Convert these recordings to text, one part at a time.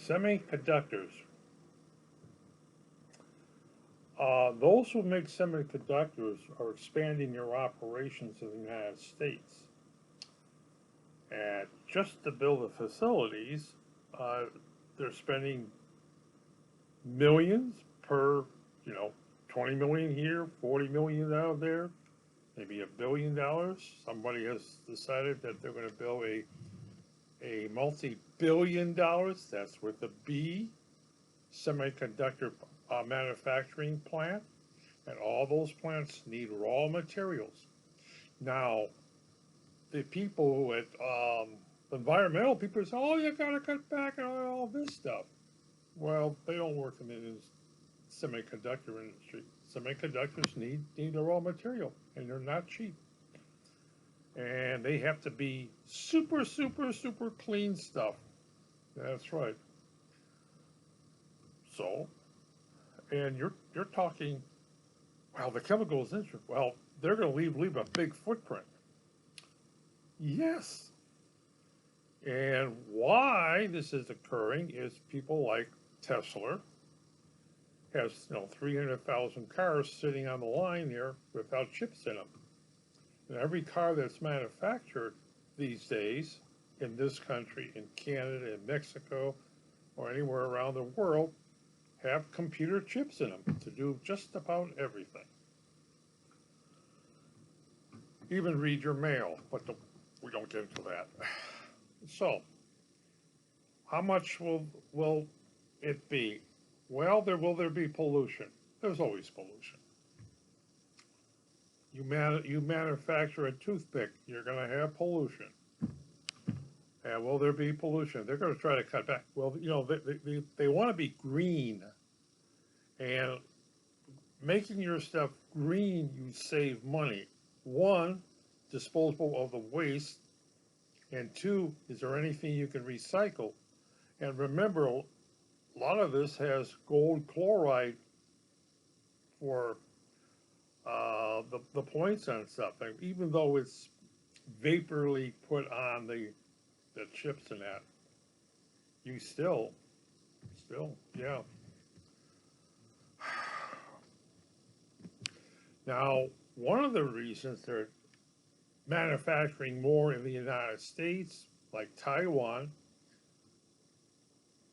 Semiconductors. Those who make semiconductors are expanding their operations in the United States. And just to build the facilities, uh, they're spending millions per, you know, 20 million here, 40 million out there, maybe $1 billion. Somebody has decided that they're going to build a multi-billion dollars, that's with a B, semiconductor manufacturing plant, and all those plants need raw materials. Now, the people at environmental people say, "Oh, you got to cut back on all this stuff." Well, they don't work in the semiconductor industry. Semiconductors need the raw material, and they're not cheap. And they have to be super, super, super clean stuff. That's right. So, and you're talking, well, the chemicals industry. Well, they're going to leave a big footprint. Yes. And why this is occurring is people like Tesla has 300,000 cars sitting on the line there without chips in them. And every car that's manufactured these days in this country, in Canada, in Mexico, or anywhere around the world have computer chips in them to do just about everything. Even read your mail, but we don't get into that. So, how much will it be? Well, will there be pollution? There's always pollution. You manufacture a toothpick, you're going to have pollution. And will there be pollution? They're going to try to cut back. Well, they want to be green. And making your stuff green, you save money. One, disposable of the waste. And two, is there anything you can recycle? And remember, a lot of this has gold chloride for the points on stuff. And even though it's vaporly put on the chips and that, you still, yeah. Now, one of the reasons they're manufacturing more in the United States, like Taiwan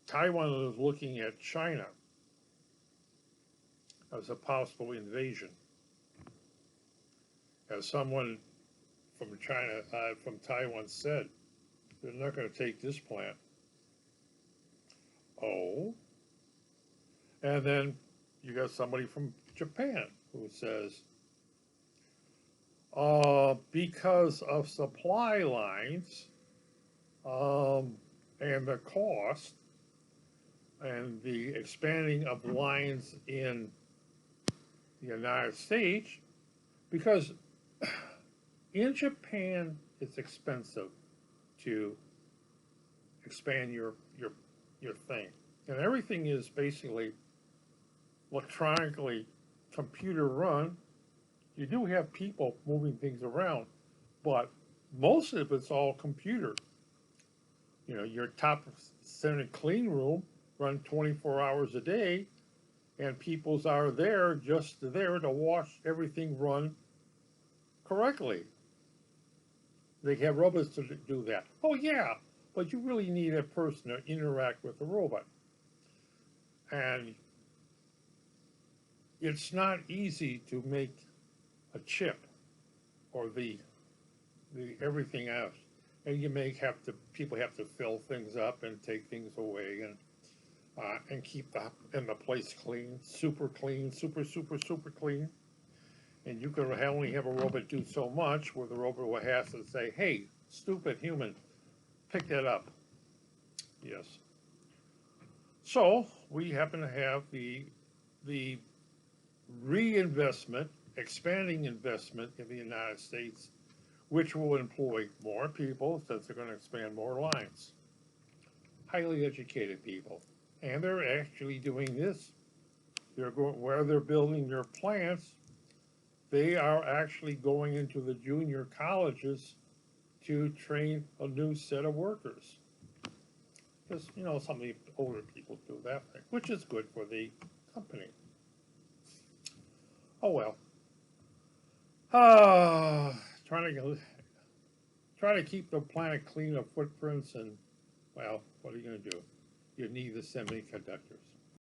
is looking at China as a possible invasion. As someone from from Taiwan said, they're not going to take this plant. Oh. And then you got somebody from Japan who says, because of supply lines and the cost and the expanding of lines in the United States, because in Japan it's expensive to expand your thing, and everything is basically electronically computer run. You do have people moving things around, but most of it's all computer. Your top center clean room run 24 hours a day, and people's are there just there to watch everything run correctly. They have robots to do that. Oh yeah, but you really need a person to interact with the robot. And it's not easy to make a chip or the everything else. And people have to fill things up and take things away and keep the place clean, super, super, super clean. And you can only have a robot do so much, where the robot will have to say, "Hey, stupid human, pick that up." Yes. So we happen to have the reinvestment, expanding investment in the United States, which will employ more people since they're going to expand more lines. Highly educated people. And they're actually doing this. Where they're building their plants, they are actually going into the junior colleges to train a new set of workers. Because, you know, some of the older people do that thing, which is good for the company. Oh well. Trying to keep the planet clean of footprints and, well, what are you going to do? You need the semiconductors.